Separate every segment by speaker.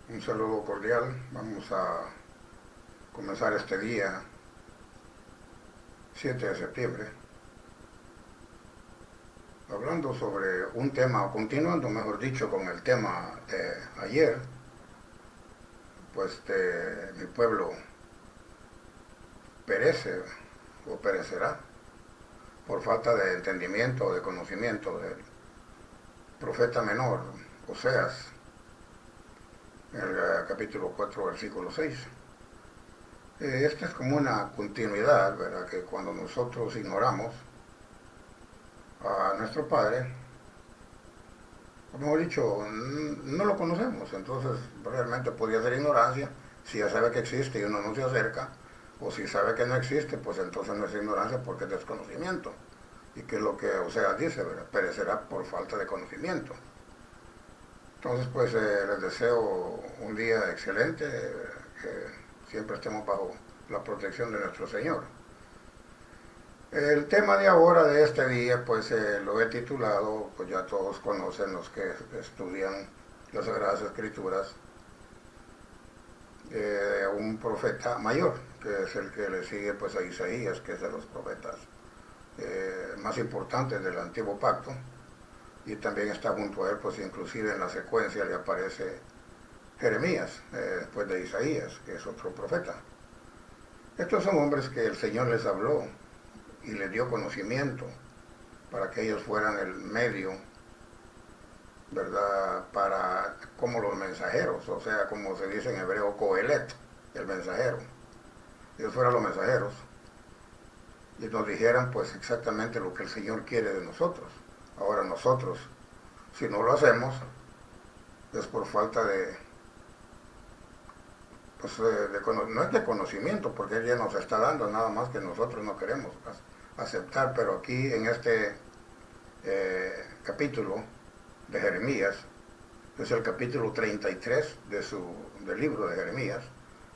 Speaker 1: Un saludo cordial. Vamos a comenzar este día, 7 de septiembre, hablando sobre un tema, o continuando, mejor dicho, con el tema de ayer, pues de mi pueblo perece o perecerá por falta de entendimiento o de conocimiento del profeta menor, Oseas, en el capítulo 4, versículo 6. Esta es como una continuidad, ¿verdad? Que cuando nosotros ignoramos a nuestro Padre, o mejor dicho, no lo conocemos, entonces realmente podría ser ignorancia si ya sabe que existe y uno no se acerca, o si sabe que no existe, pues entonces no es ignorancia porque es desconocimiento. Y que es lo que Oseas dice, ¿verdad? Perecerá por falta de conocimiento. Entonces, pues les deseo un día excelente, que siempre estemos bajo la protección de nuestro Señor. El tema de ahora, de este día, pues lo he titulado, pues ya todos conocen los que estudian las Sagradas Escrituras, un profeta mayor, que es el que le sigue pues a Isaías, que es de los profetas más importantes del Antiguo Pacto, y también está junto a él, pues inclusive en la secuencia le aparece Jeremías, después de Isaías, que es otro profeta. Estos son hombres que el Señor les habló y les dio conocimiento para que ellos fueran el medio, ¿verdad? Para, como los mensajeros, o sea, como se dice en hebreo, Coelet, el mensajero. Ellos fueran los mensajeros y nos dijeran pues exactamente lo que el Señor quiere de nosotros. Ahora nosotros, si no lo hacemos, es por falta de, pues, no es de conocimiento, porque Él ya nos está dando, nada más que nosotros no queremos aceptar. Pero aquí en este capítulo de Jeremías, es el capítulo 33 del libro de Jeremías,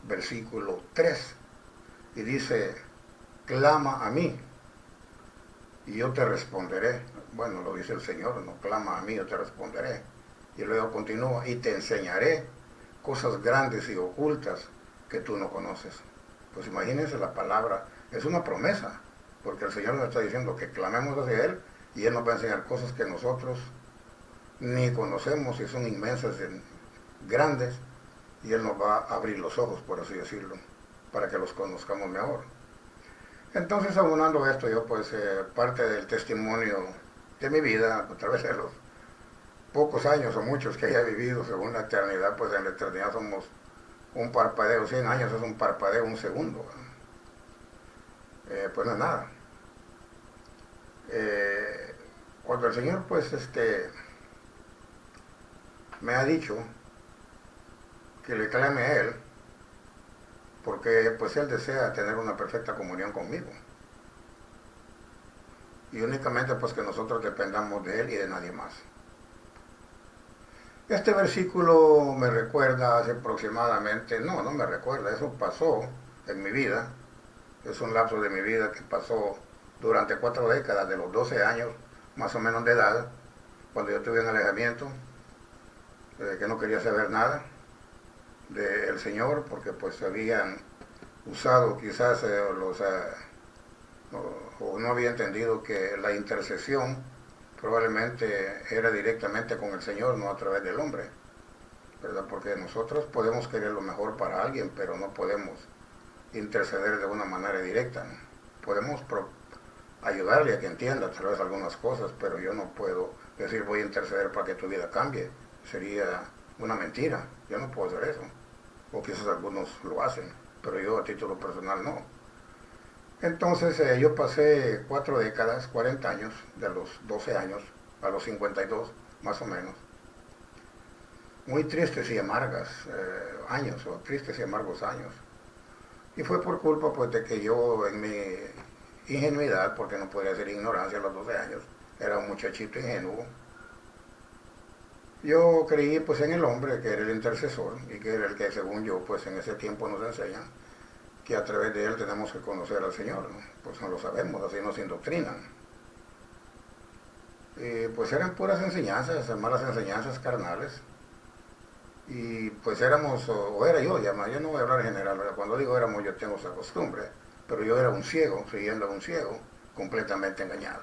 Speaker 1: versículo 3, y dice: clama a mí y yo te responderé. Bueno, lo dice el Señor, no, clama a mí, yo te responderé. Y luego continúa: y te enseñaré cosas grandes y ocultas que tú no conoces. Pues imagínense, la palabra es una promesa, porque el Señor nos está diciendo que clamemos hacia Él y Él nos va a enseñar cosas que nosotros ni conocemos y son inmensas y grandes, y Él nos va a abrir los ojos, por así decirlo, para que los conozcamos mejor. Entonces, abonando esto, yo pues parte del testimonio de mi vida, a través de los pocos años o muchos que haya vivido, según la eternidad, pues en la eternidad somos un parpadeo, 100 años es un parpadeo, un segundo. Pues no es nada. Eh, Cuando el Señor pues me ha dicho que le clame a Él, porque pues Él desea tener una perfecta comunión conmigo. Y únicamente pues que nosotros dependamos de Él y de nadie más. Este versículo me recuerda hace aproximadamente, no me recuerda, eso pasó en mi vida. Es un lapso de mi vida que pasó durante 4 décadas, de los 12 años más o menos de edad, cuando yo tuve un alejamiento, que no quería saber nada del Señor, porque pues habían usado quizás o no había entendido que la intercesión probablemente era directamente con el Señor, no a través del hombre, ¿verdad? Porque nosotros podemos querer lo mejor para alguien, pero no podemos interceder de una manera directa, ¿no? Podemos ayudarle a que entienda tal vez algunas cosas, pero yo no puedo decir voy a interceder para que tu vida cambie. Sería una mentira. Yo no puedo hacer eso. O quizás algunos lo hacen, pero yo a título personal no. Entonces yo pasé 4 décadas, 40 años, de los 12 años a los 52, más o menos, muy tristes y amargas años, o tristes y amargos años. Y fue por culpa pues de que yo en mi ingenuidad, porque no podría ser ignorancia a los 12 años, era un muchachito ingenuo, yo creí pues en el hombre que era el intercesor y que era el que según yo pues en ese tiempo nos enseñan que a través de él tenemos que conocer al Señor, ¿no? Pues no lo sabemos, así nos indoctrinan. Pues eran puras enseñanzas, malas enseñanzas carnales. Y pues éramos, o era yo, ya, yo no voy a hablar en general, ¿verdad? Cuando digo éramos yo tengo esa costumbre, pero yo era un ciego, siguiendo a un ciego, completamente engañado,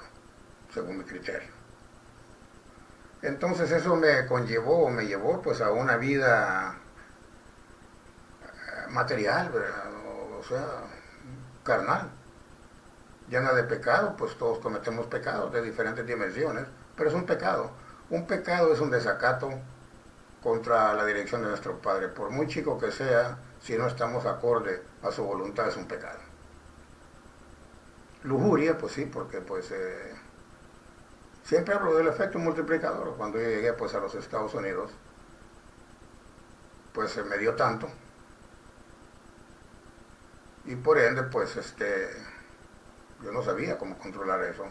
Speaker 1: según mi criterio. Entonces eso me llevó pues a una vida material, ¿verdad? O sea, carnal, llena de pecado, pues todos cometemos pecados de diferentes dimensiones, pero es un pecado. Un pecado es un desacato contra la dirección de nuestro Padre. Por muy chico que sea, si no estamos acorde a su voluntad, es un pecado. Lujuria, pues sí, porque pues siempre hablo del efecto multiplicador. Cuando yo llegué pues a los Estados Unidos, pues me dio tanto. Y por ende, pues yo no sabía cómo controlar eso.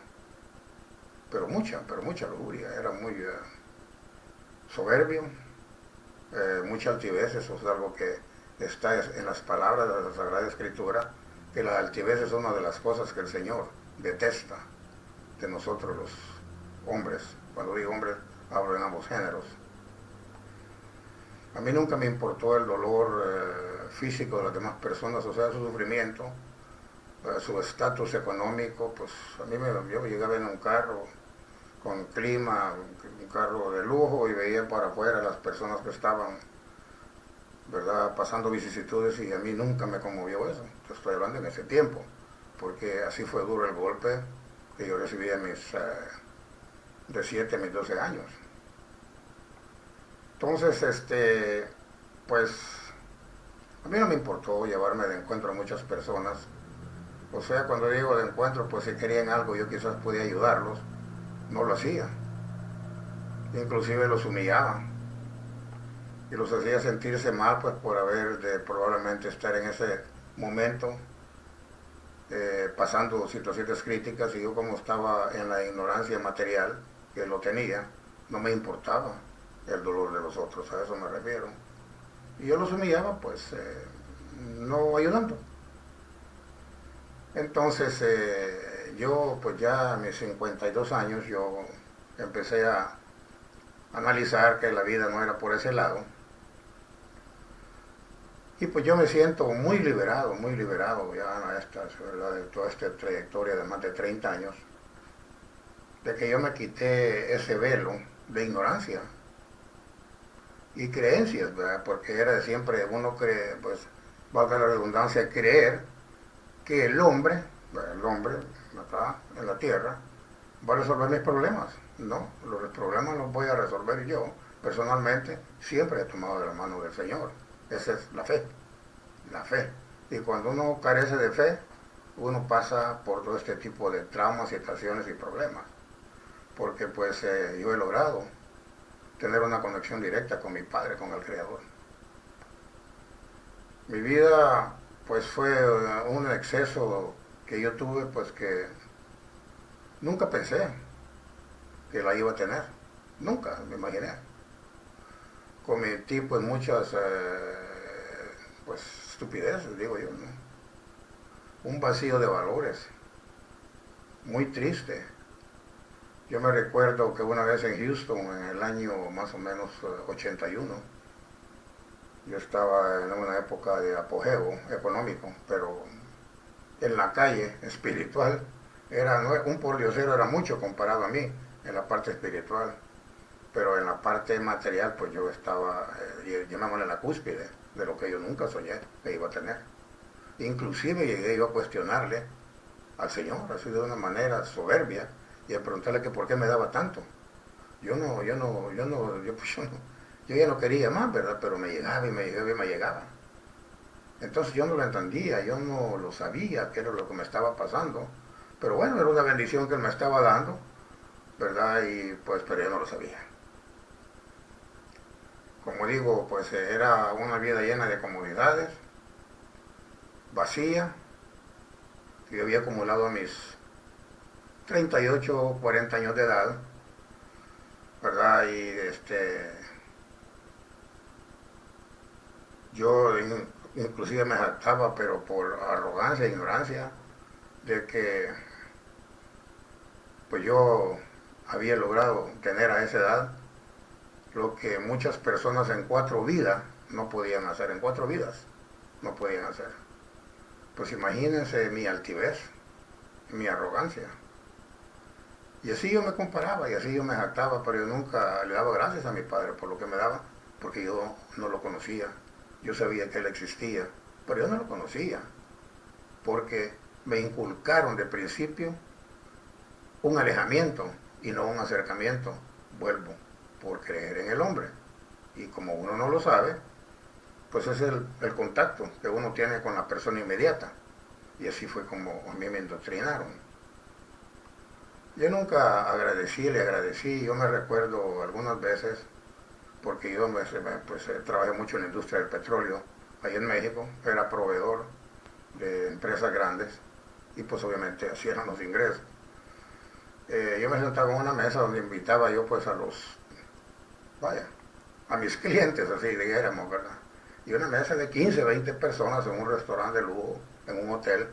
Speaker 1: Pero mucha lujuria. Era muy soberbio, mucha altivez. Eso es algo que está en las palabras de la Sagrada Escritura, que la altivez es una de las cosas que el Señor detesta de nosotros los hombres. Cuando digo hombres, hablo en ambos géneros. A mí nunca me importó el dolor físico de las demás personas, o sea, su sufrimiento, su estatus económico. Pues a mí yo llegaba en un carro con clima, un carro de lujo, y veía para afuera las personas que estaban, ¿verdad?, pasando vicisitudes, y a mí nunca me conmovió eso. Te estoy hablando en ese tiempo, porque así fue duro el golpe que yo recibí de 7 a mis 12 años. Entonces, pues, a mí no me importó llevarme de encuentro a muchas personas. O sea, cuando digo de encuentro, pues si querían algo, yo quizás podía ayudarlos. No lo hacía. Inclusive los humillaba. Y los hacía sentirse mal, pues, por haber de probablemente estar en ese momento pasando situaciones críticas, y yo, como estaba en la ignorancia material que lo tenía, no me importaba el dolor de los otros, a eso me refiero. Y yo los humillaba, pues, no ayudando. Entonces, yo, pues ya a mis 52 años, yo empecé a analizar que la vida no era por ese lado. Y pues yo me siento muy liberado ya a estas, ¿verdad?, de toda esta trayectoria de más de 30 años, de que yo me quité ese velo de ignorancia y creencias, ¿verdad? Porque era de siempre, uno cree, pues, valga la redundancia, creer que el hombre acá en la tierra, va a resolver mis problemas. No, los problemas los voy a resolver yo. Personalmente, siempre he tomado de la mano del Señor. Esa es la fe. La fe. Y cuando uno carece de fe, uno pasa por todo este tipo de traumas, situaciones y problemas. Porque pues yo he logrado tener una conexión directa con mi Padre, con el Creador. Mi vida pues fue un exceso que yo tuve, pues, que nunca pensé que la iba a tener. Nunca me imaginé. Cometí pues muchas pues estupideces, digo yo, ¿no? Un vacío de valores, muy triste. Yo me recuerdo que una vez en Houston, en el año más o menos 81, yo estaba en una época de apogeo económico, pero en la calle espiritual, un pordiosero era mucho comparado a mí en la parte espiritual, pero en la parte material pues yo estaba, llamémosle, en la cúspide de lo que yo nunca soñé que iba a tener. Inclusive llegué yo a cuestionarle al Señor, así de una manera soberbia, y a preguntarle que por qué me daba tanto. Yo ya no quería más, ¿verdad? Pero me llegaba y me llegaba y me llegaba. Entonces yo no lo entendía, yo no lo sabía qué era lo que me estaba pasando. Pero bueno, era una bendición que Él me estaba dando, ¿verdad? Y pues, pero yo no lo sabía. Como digo, pues era una vida llena de comodidades, vacía, que yo había acumulado a mis 38 o 40 años de edad, ¿verdad? Y yo inclusive me jactaba, pero por arrogancia e ignorancia, de que pues yo había logrado tener a esa edad lo que muchas personas en 4 vidas no podían hacer, en 4 vidas no podían hacer. Pues imagínense mi altivez, mi arrogancia. Y así yo me comparaba y así yo me jactaba, pero yo nunca le daba gracias a mi padre por lo que me daba, porque yo no lo conocía. Yo sabía que él existía, pero yo no lo conocía, porque me inculcaron de principio un alejamiento y no un acercamiento. Vuelvo, por creer en el hombre. Y como uno no lo sabe, pues es el contacto que uno tiene con la persona inmediata. Y así fue como a mí me indoctrinaron. Yo nunca le agradecí. Yo me recuerdo algunas veces, porque yo trabajé mucho en la industria del petróleo, ahí en México, era proveedor de empresas grandes, y pues obviamente así eran los ingresos. Yo me sentaba en una mesa donde invitaba yo pues a mis clientes, así dijéramos, ¿verdad? Y una mesa de 15, 20 personas en un restaurante de lujo, en un hotel.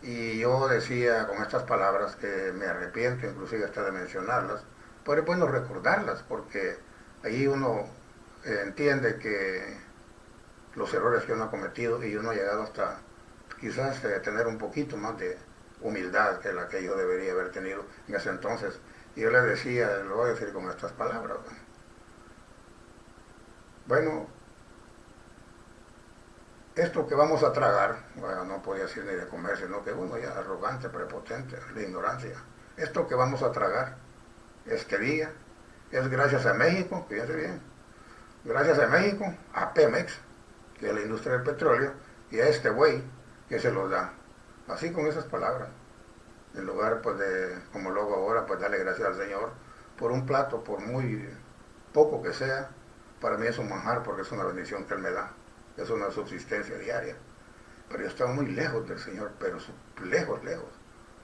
Speaker 1: Y yo decía con estas palabras que me arrepiento inclusive hasta de mencionarlas, pero es bueno recordarlas, porque ahí uno entiende que los errores que uno ha cometido, y uno ha llegado hasta quizás tener un poquito más de humildad que la que yo debería haber tenido en ese entonces. Y yo le decía, lo voy a decir con estas palabras, bueno, esto que vamos a tragar, bueno, no podía decir ni de comer, sino que uno ya arrogante, prepotente, la ignorancia. Esto que vamos a tragar este día es gracias a México, fíjense bien, gracias a México, a Pemex, que es la industria del petróleo, y a este güey que se los da. Así con esas palabras. En lugar pues de, como luego ahora, pues darle gracias al Señor por un plato, por muy poco que sea, para mí es un manjar porque es una bendición que Él me da. Es una subsistencia diaria. Pero yo estaba muy lejos del Señor, pero lejos, lejos,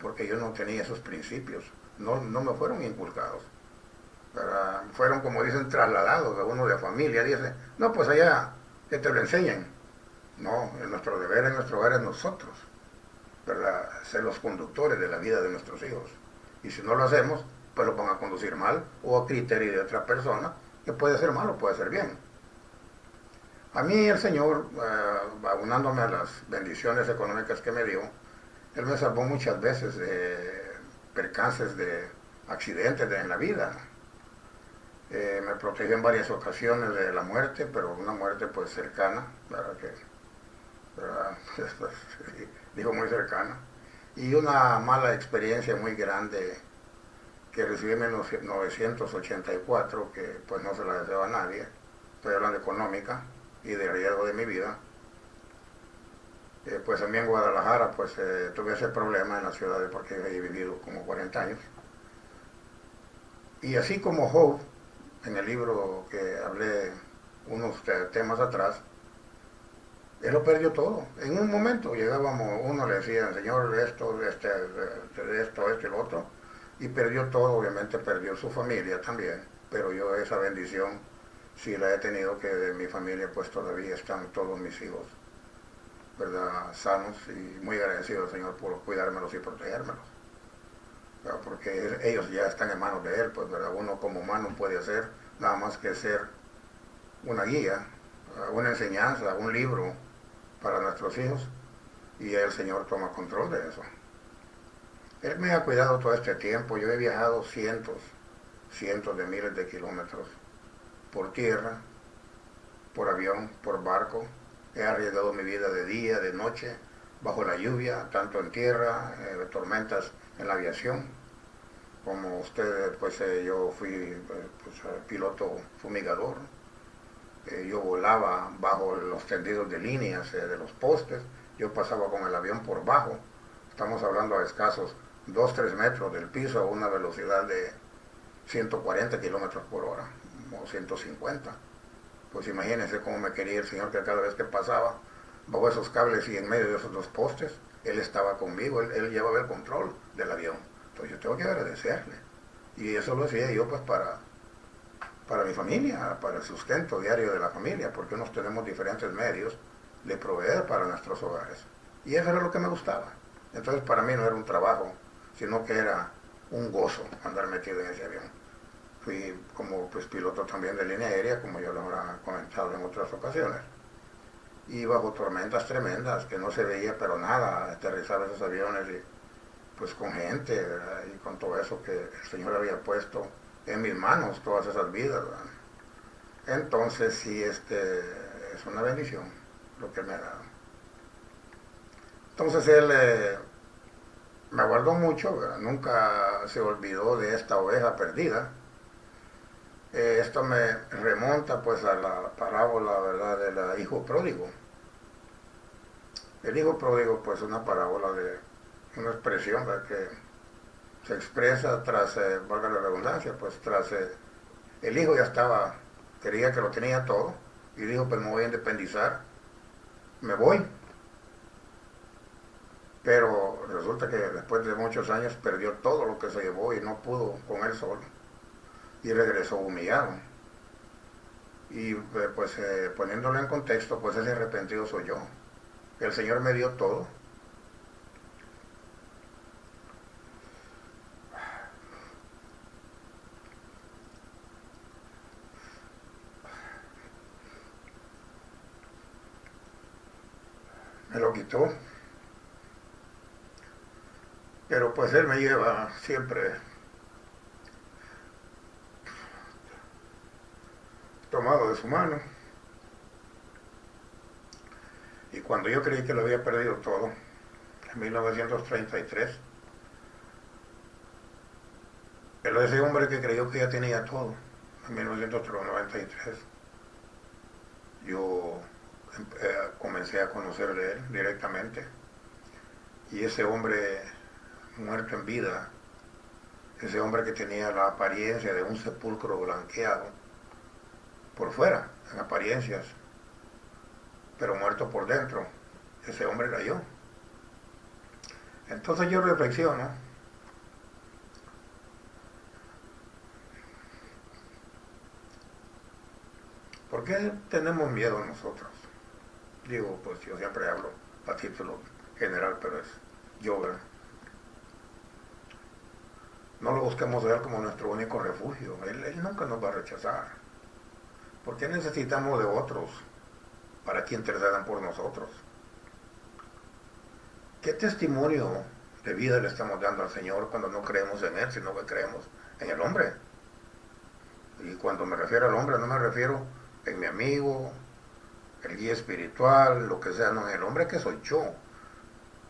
Speaker 1: porque yo no tenía esos principios. No me fueron inculcados. Fueron, como dicen, trasladados a uno de familia. Dice, no, pues allá, que te lo enseñen. No, nuestro deber en nuestro hogar es nosotros, ¿verdad? Ser los conductores de la vida de nuestros hijos. Y si no lo hacemos, pues lo van a conducir mal o a criterio de otra persona, que puede ser mal o puede ser bien. A mí el Señor, aunándome a las bendiciones económicas que me dio, Él me salvó muchas veces de percances, de accidentes en la vida. Me protegió en varias ocasiones de la muerte, pero una muerte pues cercana, ¿verdad? Dijo muy cercana. Y una mala experiencia muy grande que recibí en 1984, que pues no se la deseo a nadie. Estoy hablando económica y de riesgo de mi vida. Pues a mí en Guadalajara pues tuve ese problema en la ciudad porque he vivido como 40 años. Y así como Job, en el libro que hablé unos temas atrás, él lo perdió todo. En un momento llegábamos, uno le decía, Señor, esto y lo otro, y perdió todo, obviamente perdió su familia también, pero yo esa bendición sí la he tenido, que de mi familia pues todavía están todos mis hijos, ¿verdad? Sanos, y muy agradecido, Señor, por cuidármelos y protegérmelos, ¿verdad? Porque ellos ya están en manos de Él, pues, ¿verdad? Uno como humano puede hacer nada más que ser una guía, una enseñanza, un libro para nuestros hijos, y el Señor toma control de eso. Él me ha cuidado todo este tiempo. Yo he viajado cientos de miles de kilómetros por tierra, por avión, por barco. He arriesgado mi vida de día, de noche, bajo la lluvia, tanto en tierra, tormentas en la aviación. Como ustedes, pues yo fui piloto fumigador. Yo volaba bajo los tendidos de líneas de los postes. Yo pasaba con el avión por bajo. Estamos hablando a escasos 2-3 metros del piso a una velocidad de 140 kilómetros por hora o 150. Pues imagínense cómo me quería el Señor, que cada vez que pasaba bajo esos cables y en medio de esos 2 postes, Él estaba conmigo, Él llevaba el control del avión. Entonces yo tengo que agradecerle. Y eso lo hacía yo pues para mi familia, para el sustento diario de la familia, porque nos tenemos diferentes medios de proveer para nuestros hogares. Y eso era lo que me gustaba. Entonces para mí no era un trabajo, sino que era un gozo andar metido en ese avión. fui como pues piloto también de línea aérea, como yo lo habrá comentado en otras ocasiones. Y bajo tormentas tremendas, que no se veía pero nada, aterrizar esos aviones y pues con gente, ¿verdad? Y con todo eso que el Señor había puesto en mis manos, todas esas vidas, ¿verdad? Entonces sí, es una bendición lo que me ha dado. Entonces él me guardó mucho, ¿verdad? Nunca se olvidó de esta oveja perdida. Esto me remonta pues a la parábola, ¿verdad?, del hijo pródigo. El hijo pródigo pues es una parábola de una expresión, ¿verdad?, que se expresa tras, valga la redundancia, pues tras el hijo ya estaba, quería que lo tenía todo y dijo, pues me voy a independizar, me voy. Pero resulta que después de muchos años perdió todo lo que se llevó y no pudo con él solo. Y regresó humillado. Y pues poniéndolo en contexto, pues ese arrepentido soy yo. El Señor me dio todo. Me lo quitó. Pero pues Él me lleva siempre tomado de su mano. Y cuando yo creí que lo había perdido todo, en 1933, él es ese hombre que creyó que ya tenía todo, en 1993. Yo comencé a conocer de él directamente. Y ese hombre muerto en vida, ese hombre que tenía la apariencia de un sepulcro blanqueado, por fuera, en apariencias, pero muerto por dentro, ese hombre era yo. Entonces yo reflexiono, ¿por qué tenemos miedo nosotros? Digo, pues yo siempre hablo a título general, pero es yo, ¿verdad? No lo busquemos a Él como nuestro único refugio. Él nunca nos va a rechazar. ¿Por qué necesitamos de otros para que intercedan por nosotros? ¿Qué testimonio de vida le estamos dando al Señor cuando no creemos en Él, sino que creemos en el hombre? Y cuando me refiero al hombre, no me refiero en mi amigo, el guía espiritual, lo que sea, no, en el hombre que soy yo,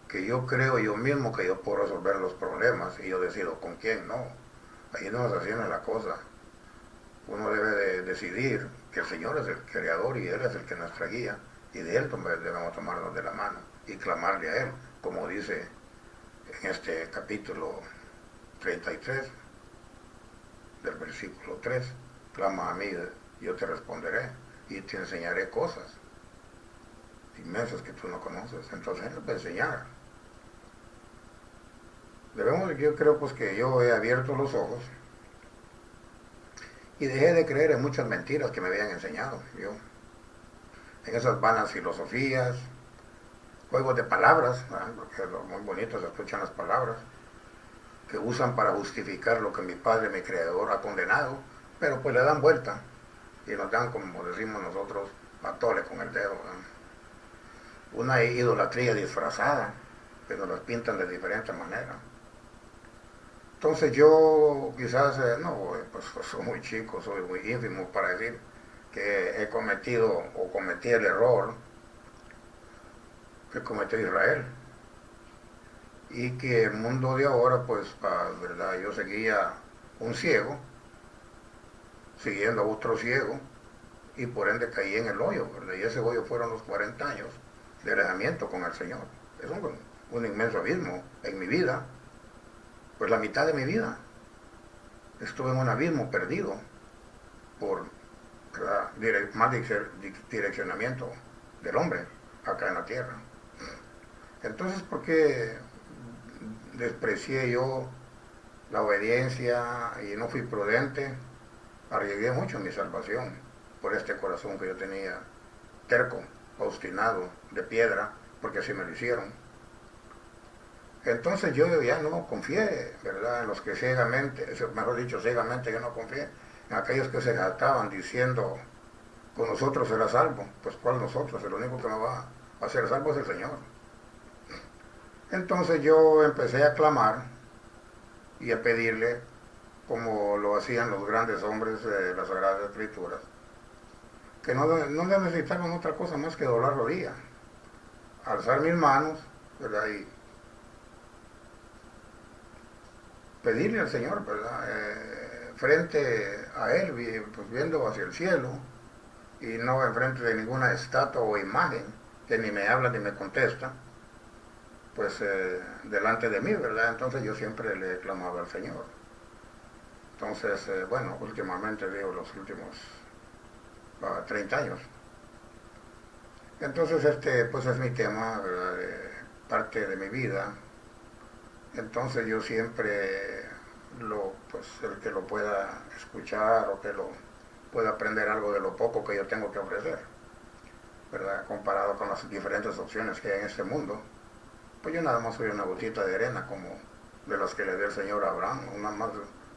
Speaker 1: que yo creo yo mismo que yo puedo resolver los problemas y yo decido con quién, no. Ahí no es así en la cosa. Uno debe de decidir que el Señor es el creador y Él es el que nos guía y de Él debemos tomarnos de la mano y clamarle a Él, como dice en este capítulo 33 del versículo 3, clama a mí, yo te responderé y te enseñaré cosas inmensas que tú no conoces. Entonces Él nos va a enseñar. Yo creo pues que yo he abierto los ojos y dejé de creer en muchas mentiras que me habían enseñado yo, en esas vanas filosofías, juegos de palabras, ¿verdad?, porque lo muy bonito se escuchan las palabras, que usan para justificar lo que mi Padre, mi Creador, ha condenado, pero pues le dan vuelta y nos dan, como decimos nosotros, a tole con el dedo, ¿verdad? Una idolatría disfrazada, que nos las pintan de diferentes maneras. Entonces yo quizás, no, pues soy muy chico, soy muy ínfimo para decir que he cometido o cometí el error que cometió Israel. Y que el mundo de ahora, pues, verdad, yo seguía un ciego, siguiendo a otro ciego, y por ende caí en el hoyo, ¿verdad? Y ese hoyo fueron los 40 años de alejamiento con el Señor. Es un inmenso abismo en mi vida, pues la mitad de mi vida estuve en un abismo perdido por mal direccionamiento del hombre acá en la tierra. Entonces, ¿por qué desprecié yo la obediencia y no fui prudente? Arriesgué mucho mi salvación por este corazón que yo tenía terco, obstinado, de piedra, porque así me lo hicieron. Entonces yo ya no confié, ¿verdad?, en los que ciegamente, mejor dicho, ciegamente yo no confié aquellos que se jactaban diciendo, con nosotros será salvo. Pues ¿cuál nosotros? El único que me va a hacer salvo es el Señor. Entonces yo empecé a clamar y a pedirle, como lo hacían los grandes hombres de las Sagradas Escrituras, que no necesitaban otra cosa más que doblar rodillas, alzar mis manos, ¿verdad? Y pedirle al Señor, ¿verdad? Frente a Él, pues viendo hacia el cielo, y no enfrente de ninguna estatua o imagen que ni me habla ni me contesta, pues delante de mí, ¿verdad? Entonces yo siempre le clamaba al Señor. Entonces, bueno, últimamente digo los últimos 30 años. Entonces pues es mi tema, ¿verdad? Parte de mi vida. Entonces yo siempre pues el que lo pueda escuchar o que lo pueda aprender algo de lo poco que yo tengo que ofrecer, ¿verdad? Comparado con las diferentes opciones que hay en este mundo, pues yo nada más soy una gotita de arena como de las que le dio el Señor a Abraham, una más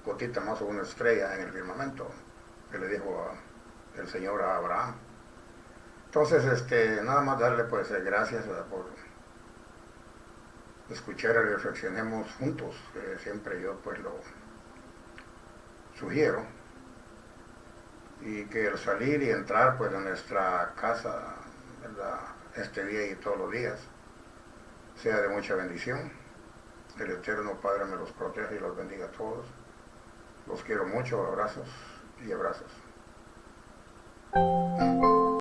Speaker 1: gotita más o una estrella en el firmamento que le dijo el Señor a Abraham. Entonces, nada más darle pues gracias, ¿verdad? Por escuchar y reflexionemos juntos, que siempre yo pues lo sugiero, y que el salir y entrar pues de nuestra casa, ¿verdad? Este día y todos los días sea de mucha bendición. El Eterno Padre me los proteja y los bendiga a todos. Los quiero mucho, abrazos y abrazos.